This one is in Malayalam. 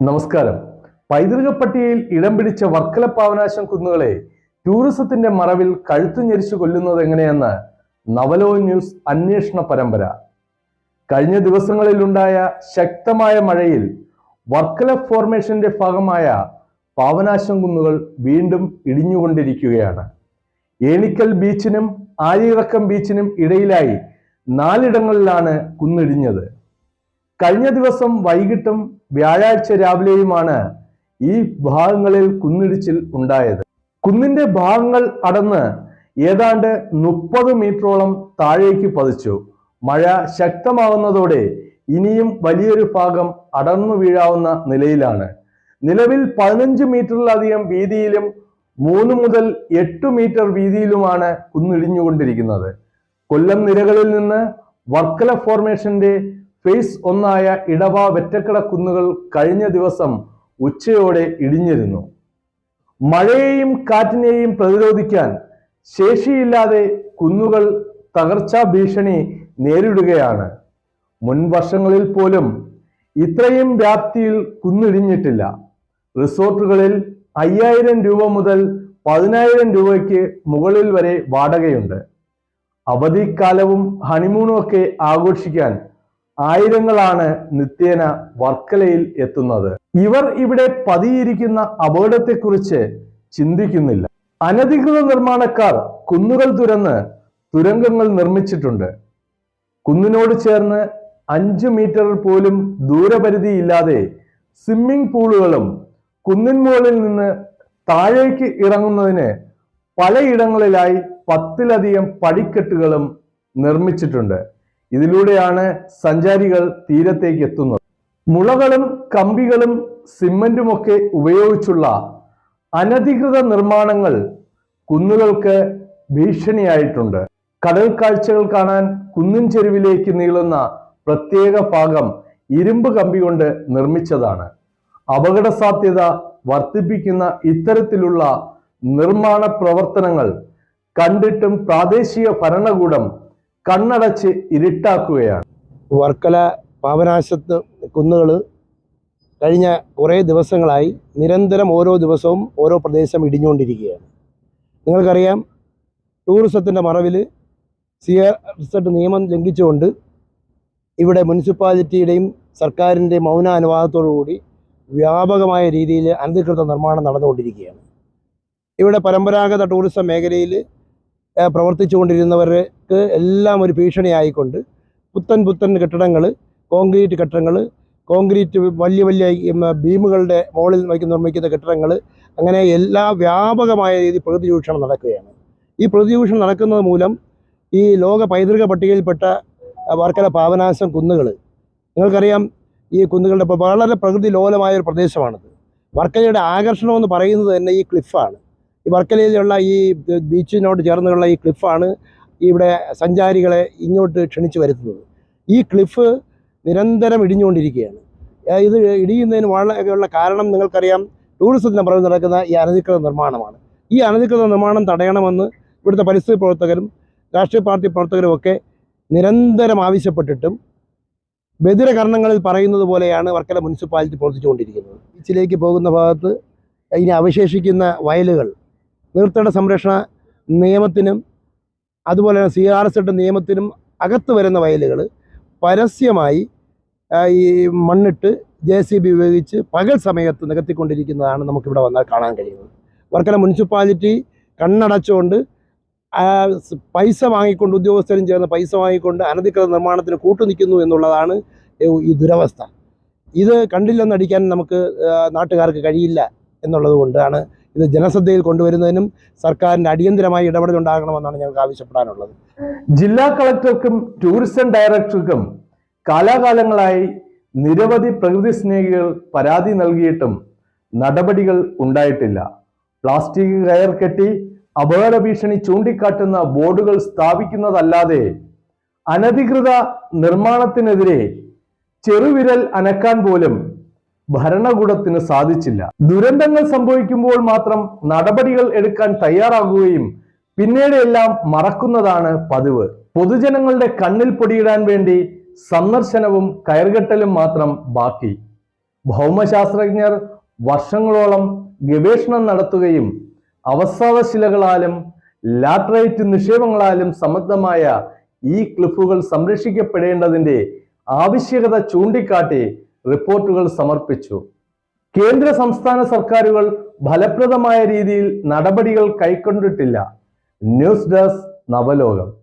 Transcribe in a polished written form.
നമസ്കാരം. പൈതൃക പട്ടികയിൽ ഇടം പിടിച്ച വർക്കല പാവനാശം കുന്നുകളെ ടൂറിസത്തിന്റെ മറവിൽ കഴുത്തു ഞെരിച്ചു കൊല്ലുന്നത് എങ്ങനെയെന്ന് നവലോക ന്യൂസ് അന്വേഷണ പരമ്പര. കഴിഞ്ഞ ദിവസങ്ങളിലുണ്ടായ ശക്തമായ മഴയിൽ വർക്കല ഫോർമേഷന്റെ ഭാഗമായ പാവനാശം കുന്നുകൾ വീണ്ടും ഇടിഞ്ഞുകൊണ്ടിരിക്കുകയാണ്. ഏണിക്കൽ ബീച്ചിനും ആര്യയിറക്കം ബീച്ചിനും ഇടയിലായി 4 ഇടങ്ങളിലാണ് കുന്നിടിഞ്ഞത്. കഴിഞ്ഞ ദിവസം വൈകിട്ടും വ്യാഴാഴ്ച രാവിലെയുമാണ് ഈ ഭാഗങ്ങളിൽ കുന്നിടിച്ചിൽ ഉണ്ടായത്. കുന്നിന്റെ ഭാഗങ്ങൾ അടന്ന് ഏതാണ്ട് 30 മീറ്ററോളം താഴേക്ക് പതിച്ചു. മഴ ശക്തമാവുന്നതോടെ ഇനിയും വലിയൊരു ഭാഗം അടർന്നു വീഴാവുന്ന നിലയിലാണ്. നിലവിൽ 15 മീറ്ററിലധികം വീതിയിലും 3 മുതൽ 8 മീറ്റർ വീതിയിലുമാണ് കുന്നിടിഞ്ഞുകൊണ്ടിരിക്കുന്നത്. കൊല്ലം നിരകളിൽ നിന്ന് വർക്കല ഫോർമേഷന്റെ ഫേസ് 1 ഇടവ വെറ്റക്കട കുന്നുകൾ കഴിഞ്ഞ ദിവസം ഉച്ചയോടെ ഇടിഞ്ഞിരുന്നു. മഴയെയും കാറ്റിനെയും പ്രതിരോധിക്കാൻ ശേഷിയില്ലാതെ കുന്നുകൾ തകർച്ചാ ഭീഷണി നേരിടുകയാണ്. മുൻ വർഷങ്ങളിൽ പോലും ഇത്രയും വ്യാപ്തിയിൽ കുന്നിടിഞ്ഞിട്ടില്ല. റിസോർട്ടുകളിൽ 5000 രൂപ മുതൽ 10000 രൂപയ്ക്ക് മുകളിൽ വരെ വാടകയുണ്ട്. അവധിക്കാലവും ഹണിമൂണും ഒക്കെ ആഘോഷിക്കാൻ ആയിരങ്ങളാണ് നിത്യേന വർക്കലയിൽ എത്തുന്നത്. ഇവർ ഇവിടെ പതിയിരിക്കുന്ന അപകടത്തെക്കുറിച്ച് ചിന്തിക്കുന്നില്ല. അനധികൃത നിർമ്മാണക്കാർ കുന്നുകൾ തുരന്ന് തുരങ്കങ്ങൾ നിർമ്മിച്ചിട്ടുണ്ട്. കുന്നിനോട് ചേർന്ന് 5 മീറ്റർ പോലും ദൂരപരിധിയില്ലാതെ സ്വിമ്മിംഗ് പൂളുകളും കുന്നിൻ മുകളിൽ നിന്ന് താഴേക്ക് ഇറങ്ങുന്നതിന് പലയിടങ്ങളിലായി 10ലധികം പടിക്കെട്ടുകളും നിർമ്മിച്ചിട്ടുണ്ട്. ഇതിലൂടെയാണ് സഞ്ചാരികൾ തീരത്തേക്ക് എത്തുന്നത്. മുളകളും കമ്പികളും സിമന്റുമൊക്കെ ഉപയോഗിച്ചുള്ള അനധികൃത നിർമ്മാണങ്ങൾ കുന്നുകൾക്ക് ഭീഷണിയായിട്ടുണ്ട്. കടൽ കാഴ്ചകൾ കാണാൻ കുന്നിൻ ചെരുവിലേക്ക് നീളുന്ന പ്രത്യേക ഭാഗം ഇരുമ്പ് കമ്പി കൊണ്ട് നിർമ്മിച്ചതാണ്. അപകട സാധ്യത വർദ്ധിപ്പിക്കുന്ന ഇത്തരത്തിലുള്ള നിർമ്മാണ പ്രവർത്തനങ്ങൾ കണ്ടിട്ടും പ്രാദേശിക ഭരണകൂടം കണ്ണടച്ച് ഇരുട്ടാക്കുകയാണ്. വർക്കല പാവനാശത്ത് കുന്നുകൾ കഴിഞ്ഞ കുറേ ദിവസങ്ങളായി നിരന്തരം ഓരോ ദിവസവും ഓരോ പ്രദേശം ഇടിഞ്ഞുകൊണ്ടിരിക്കുകയാണ്. നിങ്ങൾക്കറിയാം, ടൂറിസത്തിൻ്റെ മറവിൽ CRZ നിയമം ലംഘിച്ചുകൊണ്ട് ഇവിടെ മുനിസിപ്പാലിറ്റിയുടെയും സർക്കാരിൻ്റെയും മൗനാനുവാദത്തോടുകൂടി വ്യാപകമായ രീതിയിൽ അനധികൃത നിർമ്മാണം നടന്നുകൊണ്ടിരിക്കുകയാണ്. ഇവിടെ പരമ്പരാഗത ടൂറിസം മേഖലയിൽ പ്രവർത്തിച്ചു കൊണ്ടിരുന്നവർക്ക് എല്ലാം ഒരു ഭീഷണിയായിക്കൊണ്ട് പുത്തൻ കെട്ടിടങ്ങൾ, കോൺക്രീറ്റ് കെട്ടിടങ്ങൾ, കോൺക്രീറ്റ് വലിയ ബീമുകളുടെ മുകളിൽ നിർമ്മിക്കുന്ന കെട്ടിടങ്ങൾ, അങ്ങനെ എല്ലാ വ്യാപകമായ രീതിയിൽ പ്രകൃതി ചൂഷണം നടക്കുകയാണ്. ഈ പ്രകൃതി ചൂഷണം നടക്കുന്നത് മൂലം ഈ ലോക പൈതൃക പട്ടികയിൽപ്പെട്ട വർക്കല പാവനാശം കുന്നുകൾ, നിങ്ങൾക്കറിയാം, ഈ കുന്നുകളുടെ വളരെ പ്രകൃതി ലോലമായ ഒരു പ്രദേശമാണിത്. വർക്കലയുടെ ആകർഷണമെന്ന് പറയുന്നത് തന്നെ ഈ ക്ലിഫാണ്. ഈ വർക്കലയിലുള്ള ഈ ബീച്ചിനോട് ചേർന്നുള്ള ഈ ക്ലിഫാണ് ഇവിടെ സഞ്ചാരികളെ ഇങ്ങോട്ട് ക്ഷണിച്ചു വരുത്തുന്നത്. ഈ ക്ലിഫ് നിരന്തരം ഇടിഞ്ഞുകൊണ്ടിരിക്കുകയാണ്. ഇത് ഇടിയുന്നതിന് വളരെയുള്ള കാരണം നിങ്ങൾക്കറിയാം, ടൂറിസത്തിൻ്റെ പുറകിൽ നടക്കുന്ന ഈ അനധികൃത നിർമ്മാണമാണ്. ഈ അനധികൃത നിർമ്മാണം തടയണമെന്ന് ഇവിടുത്തെ പരിസ്ഥിതി പ്രവർത്തകരും രാഷ്ട്രീയ പാർട്ടി പ്രവർത്തകരും ഒക്കെ നിരന്തരം ആവശ്യപ്പെട്ടിട്ടും ബദിരകർണങ്ങളിൽ പറയുന്നത് പോലെയാണ് വർക്കല മുനിസിപ്പാലിറ്റി പ്രവർത്തിച്ചുകൊണ്ടിരിക്കുന്നത്. ബീച്ചിലേക്ക് പോകുന്ന ഭാഗത്ത് ഇനി അവശേഷിക്കുന്ന വയലുകൾ നീർത്തട സംരക്ഷണ നിയമത്തിനും അതുപോലെ തന്നെ CRZ നിയമത്തിനും അകത്ത് വരുന്ന വയലുകൾ പരസ്യമായി ഈ മണ്ണിട്ട് JCB ഉപയോഗിച്ച് പകൽ സമയത്ത് നികത്തിക്കൊണ്ടിരിക്കുന്നതാണ് നമുക്കിവിടെ വന്നാൽ കാണാൻ കഴിയുന്നത്. വർക്കല മുനിസിപ്പാലിറ്റി കണ്ണടച്ചുകൊണ്ട് പൈസ വാങ്ങിക്കൊണ്ട്, ഉദ്യോഗസ്ഥരും ചേർന്ന് പൈസ വാങ്ങിക്കൊണ്ട് അനധികൃത നിർമ്മാണത്തിന് കൂട്ടുനിൽക്കുന്നു എന്നുള്ളതാണ് ഈ ദുരവസ്ഥ. ഇത് കണ്ടില്ലെന്നടിക്കാൻ നമുക്ക് നാട്ടുകാർക്ക് കഴിയില്ല എന്നുള്ളത് കൊണ്ടാണ് ഇത് ജനശ്രദ്ധയിൽ കൊണ്ടുവരുന്നതിനും സർക്കാരിൻ്റെ അടിയന്തരമായി ഇടപെടലുണ്ടാകണമെന്നാണ് ഞങ്ങൾക്ക് ആവശ്യപ്പെടാനുള്ളത്. ജില്ലാ കളക്ടർക്കും ടൂറിസം ഡയറക്ടർക്കും കാലാകാലങ്ങളായി നിരവധി പ്രകൃതി സ്നേഹികൾ പരാതി നൽകിയിട്ടും നടപടികൾ ഉണ്ടായിട്ടില്ല. പ്ലാസ്റ്റിക് കയർ കെട്ടി അപകട ഭീഷണി ചൂണ്ടിക്കാട്ടുന്ന ബോർഡുകൾ സ്ഥാപിക്കുന്നതല്ലാതെ അനധികൃത നിർമ്മാണത്തിനെതിരെ ചെറുവിരൽ അനക്കാൻ പോലും ഭരണകൂടത്തിന് സാധിച്ചില്ല. ദുരന്തങ്ങൾ സംഭവിക്കുമ്പോൾ മാത്രം നടപടികൾ എടുക്കാൻ തയ്യാറാകുകയും പിന്നീട് എല്ലാം മറക്കുന്നതാണ് പതിവ്. പൊതുജനങ്ങളുടെ കണ്ണിൽ പൊടിയിടാൻ വേണ്ടി സന്ദർശനവും കയർകെട്ടലും മാത്രം ബാക്കി. ഭൗമശാസ്ത്രജ്ഞർ വർഷങ്ങളോളം ഗവേഷണം നടത്തുകയും അവസാദശിലകളാലും ലാറ്ററൈറ്റ് നിക്ഷേപങ്ങളാലും സമൃദ്ധമായ ഈ ക്ലിഫുകൾ സംരക്ഷിക്കപ്പെടേണ്ടതിന്റെ ആവശ്യകത ചൂണ്ടിക്കാട്ടി റിപ്പോർട്ടുകൾ സമർപ്പിച്ചു. കേന്ദ്ര സംസ്ഥാന സർക്കാരുകൾ ഫലപ്രദമായ രീതിയിൽ നടപടികൾ കൈക്കൊണ്ടിട്ടില്ല. News desk നവലോകം.